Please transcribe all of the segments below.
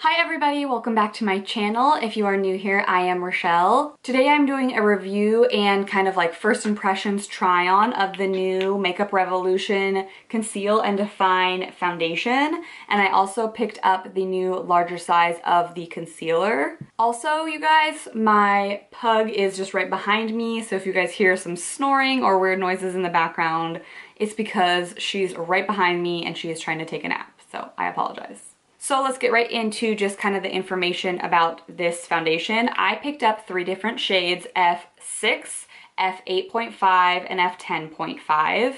Hi everybody, welcome back to my channel. If you are new here, I am Rochelle. Today I'm doing a review and kind of like first impressions try on of the new Makeup Revolution Conceal and Define Foundation. And I also picked up the new larger size of the concealer. Also, you guys, my pug is just right behind me. So if you guys hear some snoring or weird noises in the background, it's because she's right behind me and she is trying to take a nap. So I apologize. So let's get right into just kind of the information about this foundation. I picked up 3 different shades, F6, F8.5, and F10.5.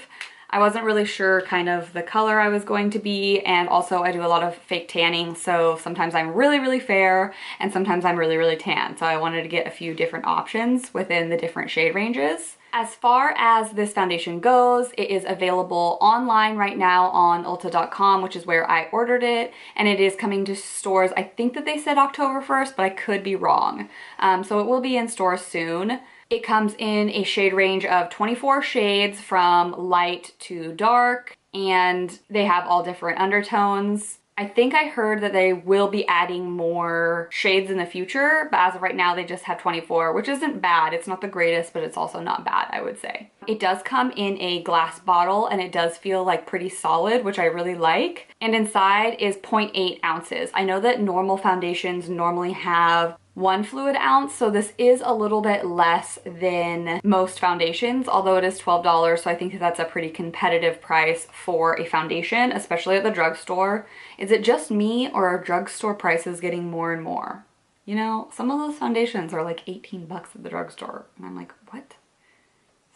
I wasn't really sure kind of the color I was going to be, and also I do a lot of fake tanning, so sometimes I'm really, really fair, and sometimes I'm really, really tan. So I wanted to get a few different options within the different shade ranges. As far as this foundation goes, it is available online right now on Ulta.com, which is where I ordered it, and it is coming to stores. I think that they said October 1st, but I could be wrong. So it will be in stores soon. It comes in a shade range of 24 shades from light to dark, and they have all different undertones. I think I heard that they will be adding more shades in the future, but as of right now, they just have 24, which isn't bad. It's not the greatest, but it's also not bad, I would say. It does come in a glass bottle, and it does feel like pretty solid, which I really like. And inside is 0.8 ounces. I know that normal foundations normally have 1 fluid ounce, so this is a little bit less than most foundations, although it is $12, so I think that's a pretty competitive price for a foundation, especially at the drugstore. Is it just me, or are drugstore prices getting more and more? You know, some of those foundations are like 18 bucks at the drugstore, and I'm like, what?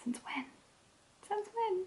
Since when? Since when?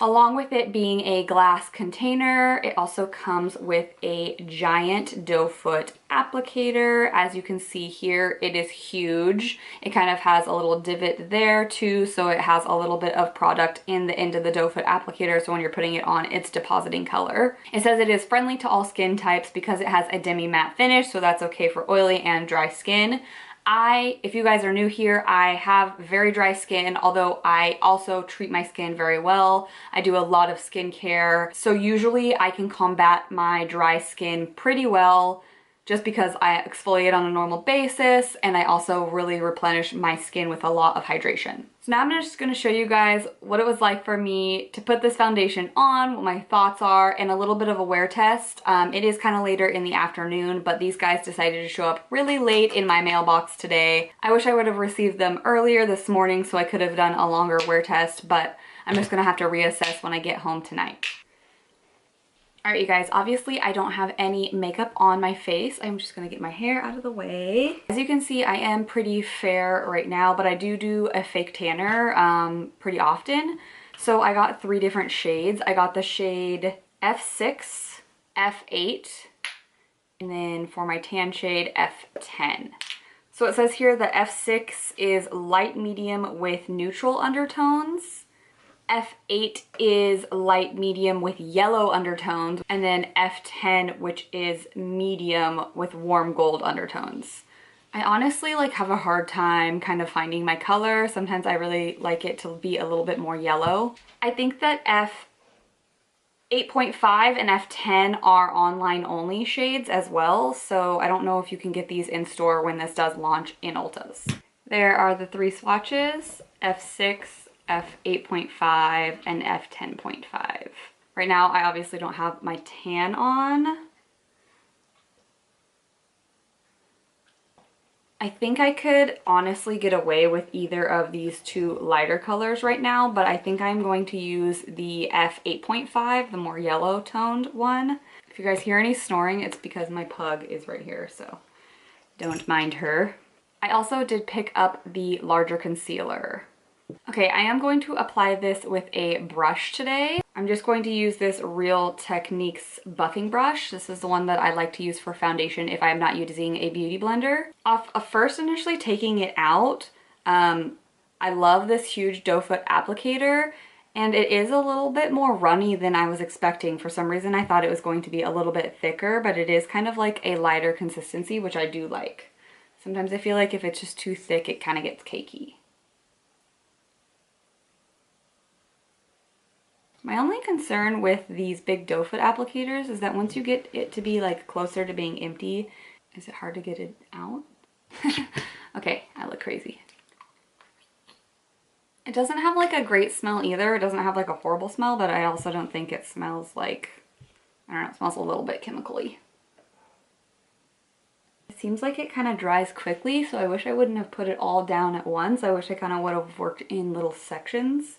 Along with it being a glass container, it also comes with a giant doe foot applicator. As you can see here, it is huge. It kind of has a little divot there too, so it has a little bit of product in the end of the doe foot applicator, so when you're putting it on, it's depositing color. It says it is friendly to all skin types because it has a demi-matte finish, so that's okay for oily and dry skin. If you guys are new here, I have very dry skin, although I also treat my skin very well. I do a lot of skincare, so usually I can combat my dry skin pretty well just because I exfoliate on a normal basis, and I also really replenish my skin with a lot of hydration. So now I'm just gonna show you guys what it was like for me to put this foundation on, what my thoughts are, and a little bit of a wear test. It is kind of later in the afternoon, but these guys decided to show up really late in my mailbox today. I wish I would have received them earlier this morning so I could have done a longer wear test, but I'm just gonna have to reassess when I get home tonight. All right, you guys, obviously I don't have any makeup on my face. I'm just gonna get my hair out of the way. As you can see, I am pretty fair right now, but I do a fake tanner pretty often. So I got 3 different shades. I got the shade F6, F8, and then for my tan shade, F10. So it says here that F6 is light medium with neutral undertones. F8 is light medium with yellow undertones, and then F10, which is medium with warm gold undertones. I honestly have a hard time kind of finding my color. Sometimes I really like it to be a little bit more yellow. I think that F8.5 and F10 are online only shades as well, so I don't know if you can get these in store when this does launch in Ulta's. There are the 3 swatches, F6, F8.5, and F10.5. Right now, I obviously don't have my tan on. I think I could honestly get away with either of these 2 lighter colors right now, but I think I'm going to use the F8.5, the more yellow toned one. If you guys hear any snoring, it's because my pug is right here, so don't mind her. I also did pick up the larger concealer. Okay, I am going to apply this with a brush today. I'm just going to use this Real Techniques buffing brush. This is the one that I like to use for foundation if I'm not using a beauty blender. First initially taking it out, I love this huge doe foot applicator, and it is a little bit more runny than I was expecting. For some reason I thought it was going to be a little bit thicker, but it is kind of like a lighter consistency, which I do like. Sometimes I feel like if it's just too thick, it kind of gets cakey. My only concern with these big doe foot applicators is that once you get it to be like closer to being empty, is it hard to get it out? Okay, I look crazy. It doesn't have like a great smell either. It doesn't have like a horrible smell, but I also don't think it smells like, I don't know, it smells a little bit chemically. It seems like it kind of dries quickly, so I wish I wouldn't have put it all down at once. I wish I kind of would have worked in little sections,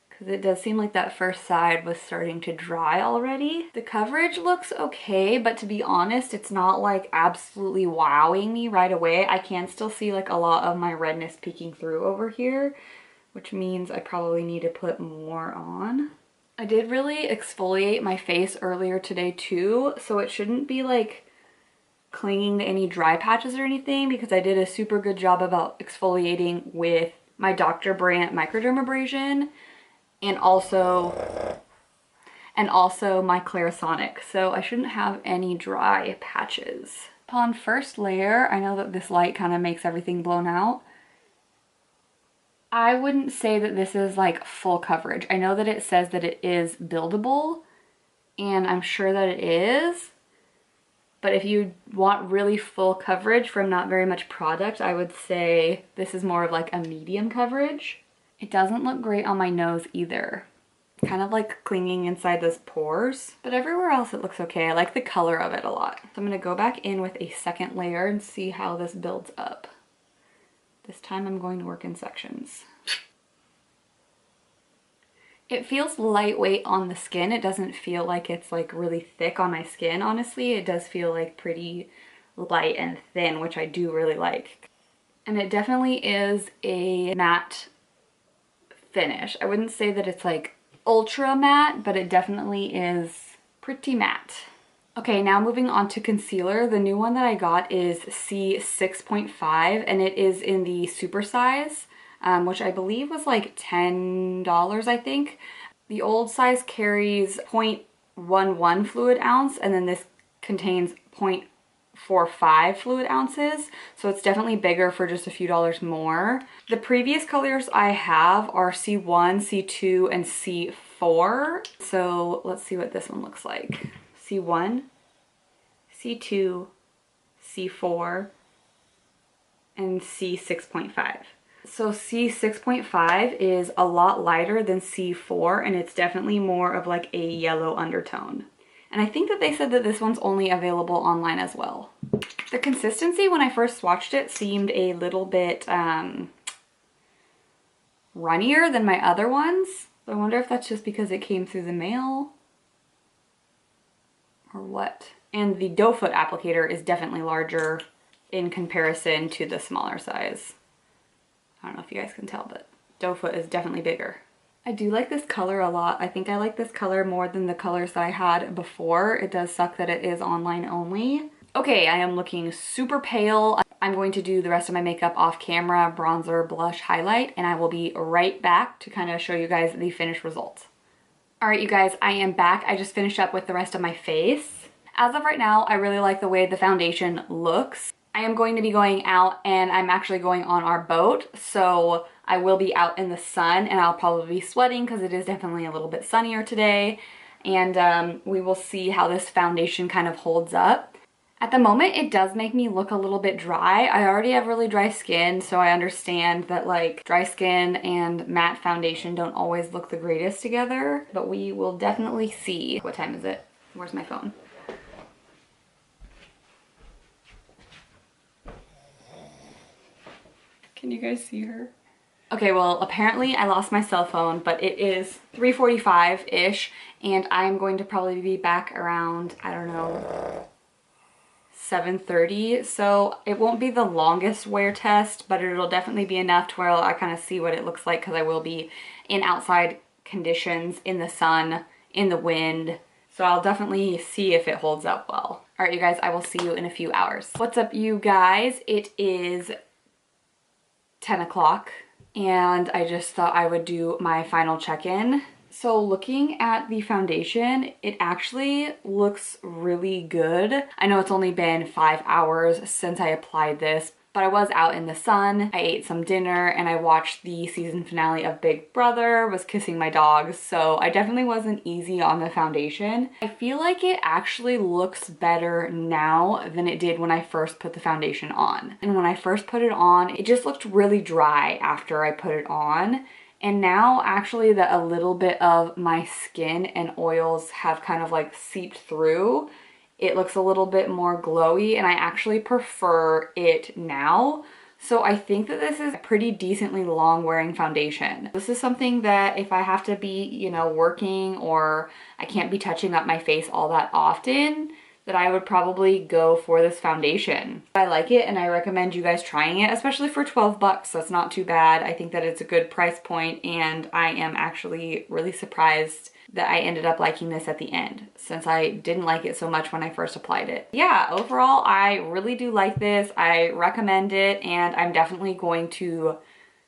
because it does seem like that first side was starting to dry already. The coverage looks okay, but to be honest, it's not like absolutely wowing me right away. I can still see like a lot of my redness peeking through over here, which means I probably need to put more on. I did really exfoliate my face earlier today too, so it shouldn't be like clinging to any dry patches or anything, because I did a super good job about exfoliating with my Dr. Brandt microdermabrasion and also my Clarisonic, so I shouldn't have any dry patches. Upon first layer, I know that this light kind of makes everything blown out. I wouldn't say that this is like full coverage. I know that it says that it is buildable, and I'm sure that it is. But if you want really full coverage from not very much product, I would say this is more of like a medium coverage. It doesn't look great on my nose either. Kind of like clinging inside those pores, but everywhere else it looks okay. I like the color of it a lot. So I'm gonna go back in with a second layer and see how this builds up. This time I'm going to work in sections. It feels lightweight on the skin. It doesn't feel like it's like really thick on my skin, honestly. It does feel like pretty light and thin, which I do really like. And it definitely is a matte finish. I wouldn't say that it's like ultra matte, but it definitely is pretty matte. Okay, now moving on to concealer. The new one that I got is C6.5, and it is in the super size. Which I believe was like $10, I think. The old size carries 0.11 fluid ounce, and then this contains 0.45 fluid ounces. So it's definitely bigger for just a few dollars more. The previous colors I have are C1, C2, and C4. So let's see what this one looks like. C1, C2, C4, and C6.5. So C6.5 is a lot lighter than C4, and it's definitely more of like a yellow undertone. And I think that they said that this one's only available online as well. The consistency when I first swatched it seemed a little bit runnier than my other ones. So I wonder if that's just because it came through the mail or what. And the doe foot applicator is definitely larger in comparison to the smaller size. I don't know if you guys can tell, but doe foot is definitely bigger. I do like this color a lot. I think I like this color more than the colors that I had before. It does suck that it is online only. Okay, I am looking super pale. I'm going to do the rest of my makeup off camera, bronzer, blush, highlight, and I will be right back to kind of show you guys the finished results. All right, you guys, I am back. I just finished up with the rest of my face. As of right now, I really like the way the foundation looks. I am going to be going out, and I'm actually going on our boat, so I will be out in the sun, and I'll probably be sweating because it is definitely a little bit sunnier today, and we will see how this foundation kind of holds up. At the moment, it does make me look a little bit dry. I already have really dry skin, so I understand that like dry skin and matte foundation don't always look the greatest together, but we will definitely see. What time is it? Where's my phone? Can you guys see her? Okay, well, apparently I lost my cell phone, but it is 3:45-ish, and I'm going to probably be back around, I don't know, 7:30. So it won't be the longest wear test, but it'll definitely be enough to where I kind of see what it looks like, because I will be in outside conditions, in the sun, in the wind. So I'll definitely see if it holds up well. All right, you guys, I will see you in a few hours. What's up, you guys? It is 10 o'clock, and I just thought I would do my final check-in. So looking at the foundation, it actually looks really good. I know it's only been 5 hours since I applied this, but I was out in the sun. I ate some dinner and I watched the season finale of Big Brother, was kissing my dogs, so I definitely wasn't easy on the foundation. I feel like it actually looks better now than it did when I first put the foundation on. And when I first put it on, it just looked really dry after I put it on. And now actually that a little bit of my skin and oils have kind of like seeped through, it looks a little bit more glowy and I actually prefer it now. So I think that this is a pretty decently long wearing foundation. This is something that if I have to be, you know, working or I can't be touching up my face all that often, that I would probably go for this foundation. I like it and I recommend you guys trying it, especially for 12 bucks. That's not too bad. I think that it's a good price point and I am actually really surprised that I ended up liking this at the end, since I didn't like it so much when I first applied it. Yeah, overall, I really do like this. I recommend it and I'm definitely going to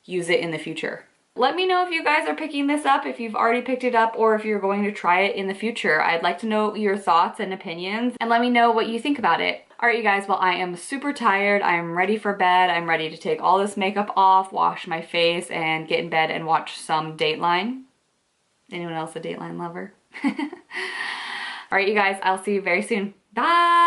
use it in the future. Let me know if you guys are picking this up, if you've already picked it up, or if you're going to try it in the future. I'd like to know your thoughts and opinions, and let me know what you think about it. All right, you guys, well, I am super tired. I am ready for bed. I'm ready to take all this makeup off, wash my face, and get in bed and watch some Dateline. Anyone else a Dateline lover? All right, you guys, I'll see you very soon. Bye!